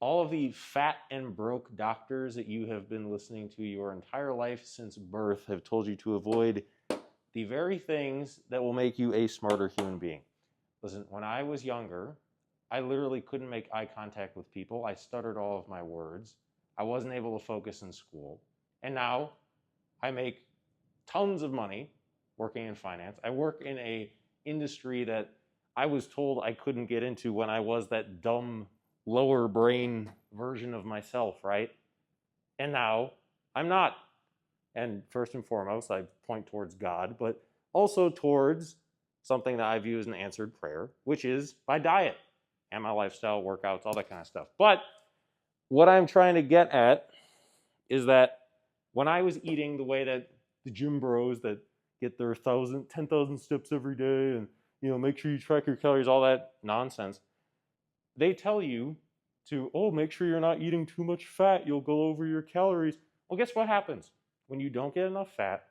all of the fat and broke doctors that you have been listening to your entire life since birth have told you to avoid the very things that will make you a smarter human being. Listen, when I was younger, I literally couldn't make eye contact with people. I stuttered all of my words. I wasn't able to focus in school. And now I make tons of money working in finance. I work in a industry that I was told I couldn't get into when I was that dumb lower brain version of myself, right? And now I'm not. And first and foremost, I point towards God, but also towards something that I view as an answered prayer, which is my diet and my lifestyle, workouts, all that kind of stuff. But what I'm trying to get at is that when I was eating the way that the gym bros that get their 10,000 steps every day and make sure you track your calories, all that nonsense, they tell you to, make sure you're not eating too much fat, you'll go over your calories. Well, guess what happens? When you don't get enough fat,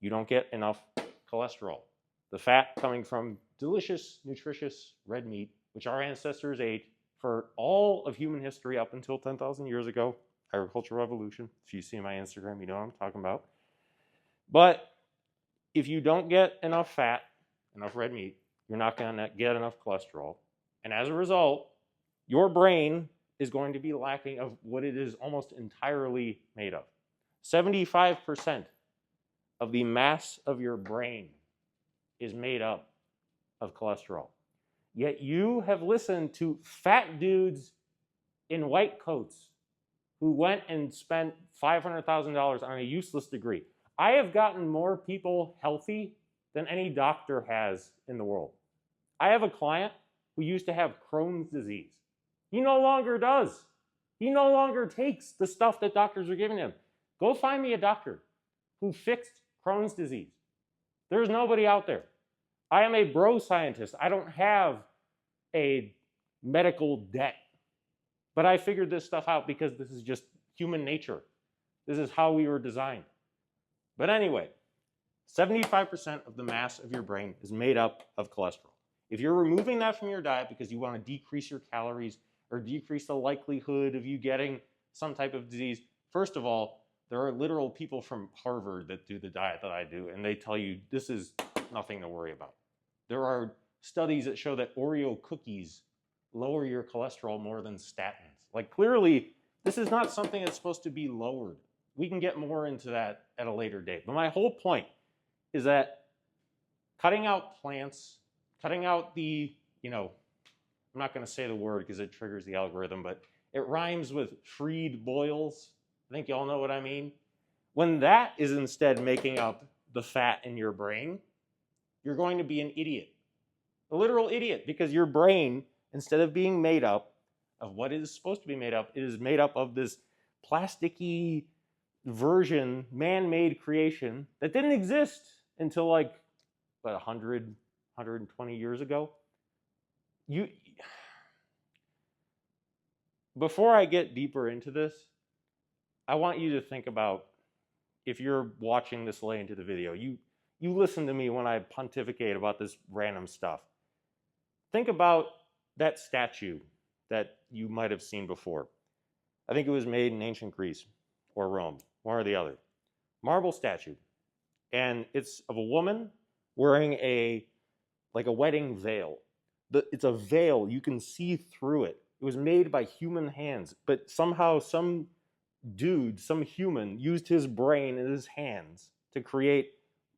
you don't get enough cholesterol. The fat coming from delicious, nutritious red meat, which our ancestors ate for all of human history up until 10,000 years ago, agricultural revolution. If you see my Instagram, you know what I'm talking about. But if you don't get enough fat, enough red meat, you're not going to get enough cholesterol. And as a result, your brain is going to be lacking of what it is almost entirely made of. 75% of the mass of your brain is made up of cholesterol. Yet you have listened to fat dudes in white coats who went and spent $500,000 on a useless degree. I have gotten more people healthy than any doctor has in the world. I have a client who used to have Crohn's disease. He no longer does. He no longer takes the stuff that doctors are giving him. Go find me a doctor who fixed Crohn's disease. There's nobody out there. I am a bro scientist. I don't have a medical debt. But I figured this stuff out because this is just human nature. This is how we were designed. But anyway, 75% of the mass of your brain is made up of cholesterol. If you're removing that from your diet because you want to decrease your calories or decrease the likelihood of you getting some type of disease, first of all, there are literal people from Harvard that do the diet that I do, and they tell you this is nothing to worry about. There are studies that show that Oreo cookies lower your cholesterol more than statins. Like, clearly, this is not something that's supposed to be lowered. We can get more into that at a later date. But my whole point is that cutting out plants, cutting out the, I'm not going to say the word because it triggers the algorithm, but it rhymes with freed boils. I think y'all know what I mean. When that is instead making up the fat in your brain, you're going to be an idiot. A literal idiot, because your brain, instead of being made up of what it is supposed to be made up, it is made up of this plasticky version, man-made creation that didn't exist until 100, 120 years ago. Before I get deeper into this, I want you to think about, if you're watching this late into the video, you listen to me when I pontificate about this random stuff. Think about that statue that you might have seen before. I think it was made in ancient Greece or Rome, one or the other. Marble statue. And it's of a woman wearing a wedding veil. It's a veil. You can see through it. It was made by human hands, but somehow some dude, some human, used his brain and his hands to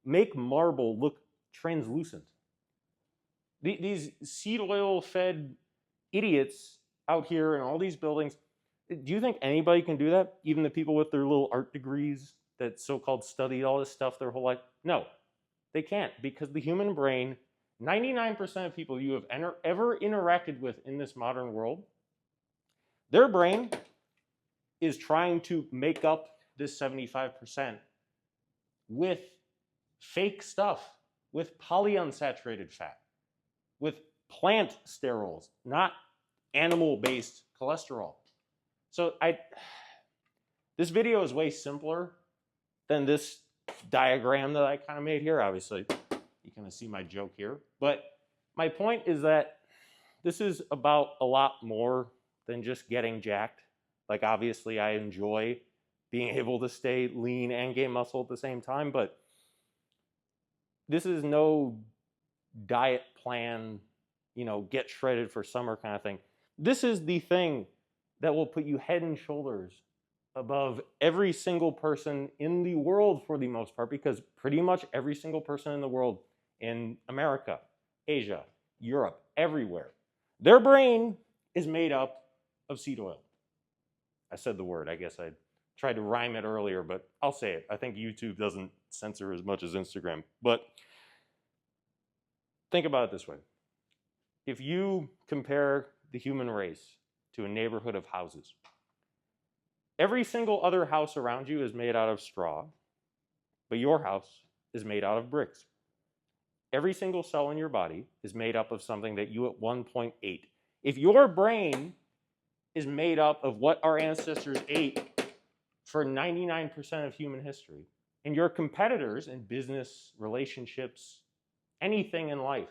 make marble look translucent. These seed oil fed idiots out here in all these buildings, do you think anybody can do that? Even the people with their little art degrees that so-called studied all this stuff their whole life? No, they can't, because the human brain, 99% of people you have ever interacted with in this modern world, their brain is trying to make up this 75% with fake stuff, with polyunsaturated fat, with plant sterols, not animal-based cholesterol. So this video is way simpler than this diagram that I kind of made here. Obviously, you kind of see my joke here. But my point is that this is about a lot more than just getting jacked. Like, obviously, I enjoy being able to stay lean and gain muscle at the same time, but this is no diet plan, get shredded for summer kind of thing. This is the thing that will put you head and shoulders above every single person in the world for the most part, because pretty much every single person in the world, in America, Asia, Europe, everywhere, their brain is made up of seed oil. I said the word. I guess I tried to rhyme it earlier, but I'll say it. I think YouTube doesn't censor as much as Instagram. But think about it this way. If you compare the human race to a neighborhood of houses, every single other house around you is made out of straw, but your house is made out of bricks. Every single cell in your body is made up of something that you at one point ate. If your brain is made up of what our ancestors ate for 99% of human history, and your competitors in business, relationships, anything in life,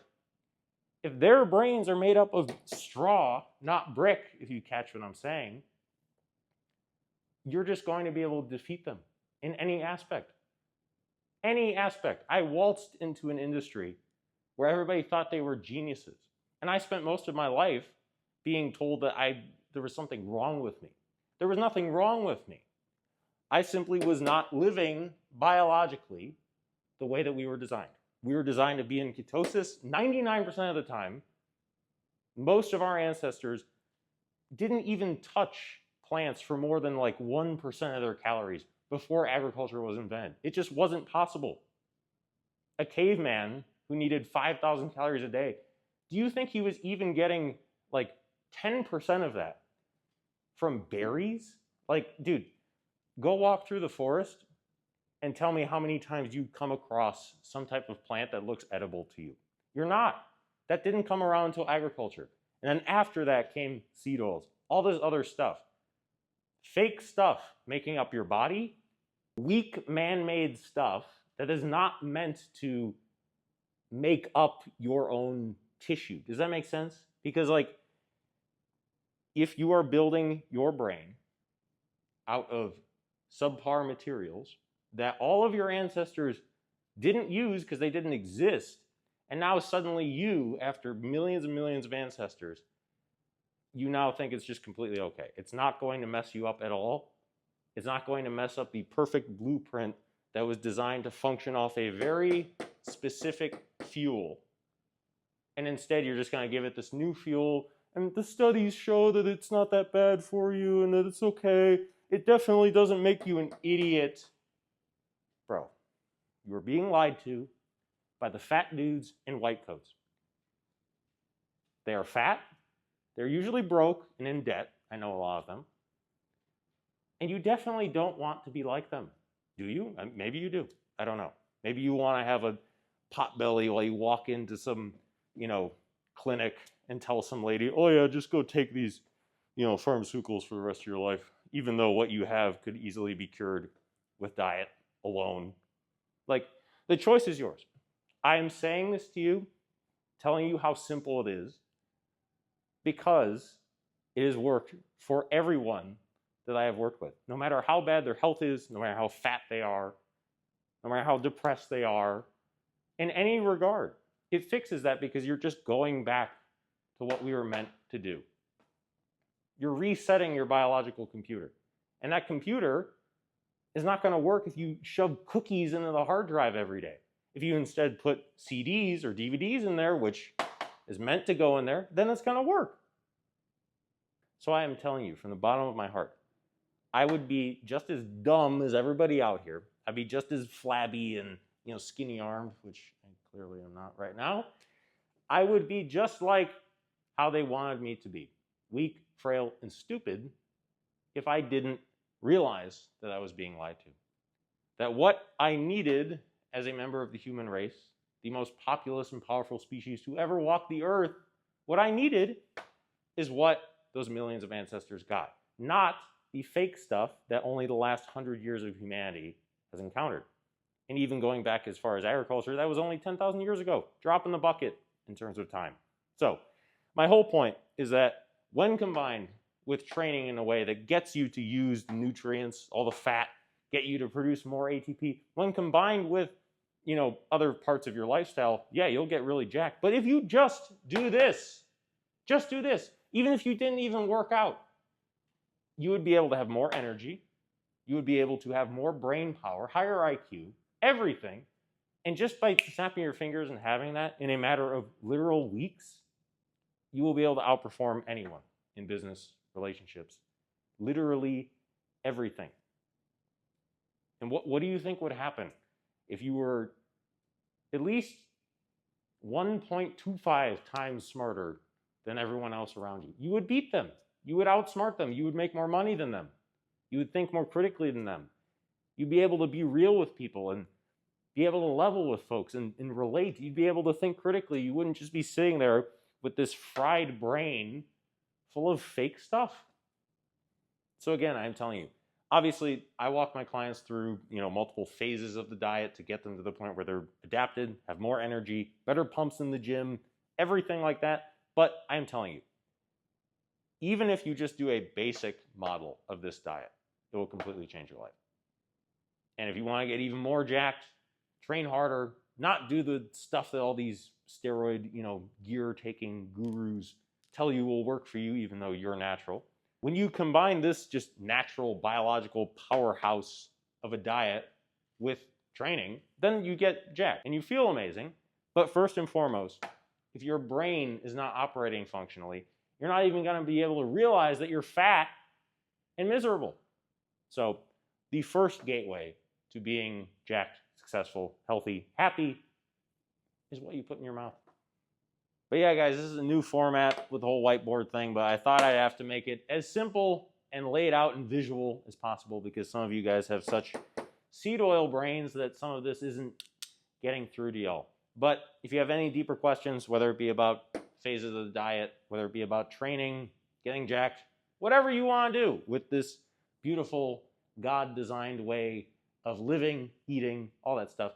if their brains are made up of straw, not brick, if you catch what I'm saying, you're just going to be able to defeat them in any aspect. Any aspect. I waltzed into an industry where everybody thought they were geniuses. And I spent most of my life being told that there was something wrong with me. There was nothing wrong with me. I simply was not living biologically the way that we were designed. We were designed to be in ketosis 99% of the time. Most of our ancestors didn't even touch plants for more than like 1% of their calories before agriculture was invented. It just wasn't possible. A caveman who needed 5,000 calories a day, do you think he was even getting like 10% of that from berries? Like, dude, go walk through the forest and tell me how many times you come across some type of plant that looks edible to you. You're not. That didn't come around until agriculture. And then after that came seed oils, all this other stuff. Fake stuff making up your body, weak man-made stuff that is not meant to make up your own tissue. Does that make sense? Because like, if you are building your brain out of subpar materials that all of your ancestors didn't use because they didn't exist, and now suddenly you, after millions and millions of ancestors, you now think it's just completely okay. It's not going to mess you up at all. It's not going to mess up the perfect blueprint that was designed to function off a very specific fuel. And instead, you're just going to give it this new fuel, and the studies show that it's not that bad for you and that it's okay. It definitely doesn't make you an idiot. Bro, you are being lied to by the fat dudes in white coats. They are fat. They're usually broke and in debt. I know a lot of them. And you definitely don't want to be like them. Do you? Maybe you do. I don't know. Maybe you want to have a pot belly while you walk into some, clinic and tell some lady, oh yeah, just go take these, pharmaceuticals for the rest of your life, even though what you have could easily be cured with diet alone. Like, the choice is yours. I am saying this to you, telling you how simple it is, because it has worked for everyone that I have worked with. No matter how bad their health is, no matter how fat they are, no matter how depressed they are, in any regard, it fixes that because you're just going back to what we were meant to do. You're resetting your biological computer. And that computer is not going to work if you shove cookies into the hard drive every day. If you instead put CDs or DVDs in there, which is meant to go in there, then it's going to work. So I am telling you from the bottom of my heart, I would be just as dumb as everybody out here. I'd be just as flabby and skinny-armed, which I clearly am not right now. I would be just like how they wanted me to be, weak, frail, and stupid, if I didn't realize that I was being lied to. That what I needed as a member of the human race, the most populous and powerful species to ever walk the earth, what I needed is what those millions of ancestors got, not the fake stuff that only the last 100 years of humanity has encountered. And even going back as far as agriculture, that was only 10,000 years ago, drop in the bucket in terms of time. So my whole point is that when combined with training in a way that gets you to use the nutrients, all the fat, get you to produce more ATP, when combined with, other parts of your lifestyle, yeah, you'll get really jacked. But if you just do this, even if you didn't even work out, you would be able to have more energy. You would be able to have more brain power, higher IQ, everything. And just by snapping your fingers and having that in a matter of literal weeks, you will be able to outperform anyone in business, relationships, literally everything. And what do you think would happen if you were at least 1.25 times smarter than everyone else around you? You would beat them. You would outsmart them. You would make more money than them. You would think more critically than them. You'd be able to be real with people and be able to level with folks and relate. You'd be able to think critically. You wouldn't just be sitting there with this fried brain full of fake stuff. So again, I'm telling you, obviously, I walk my clients through, multiple phases of the diet to get them to the point where they're adapted, have more energy, better pumps in the gym, everything like that. But I'm telling you, even if you just do a basic model of this diet, it will completely change your life. And if you want to get even more jacked, train harder, not do the stuff that all these steroid, gear-taking gurus tell you will work for you, even though you're natural. When you combine this just natural biological powerhouse of a diet with training, then you get jacked and you feel amazing. But first and foremost, if your brain is not operating functionally, you're not even going to be able to realize that you're fat and miserable. So the first gateway to being jacked, successful, healthy, happy is what you put in your mouth. But yeah, guys, this is a new format with the whole whiteboard thing, but I thought I'd have to make it as simple and laid out and visual as possible because some of you guys have such seed oil brains that some of this isn't getting through to y'all. But if you have any deeper questions, whether it be about phases of the diet, whether it be about training, getting jacked, whatever you want to do with this beautiful God-designed way of living, eating, all that stuff,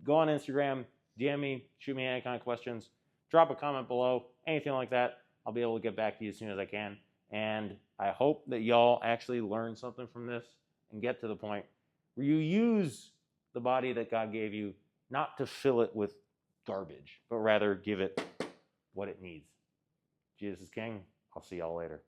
go on Instagram, DM me, shoot me any kind of questions, drop a comment below, anything like that. I'll be able to get back to you as soon as I can. And I hope that y'all actually learn something from this and get to the point where you use the body that God gave you not to fill it with garbage, but rather give it what it needs. Jesus is King. I'll see y'all later.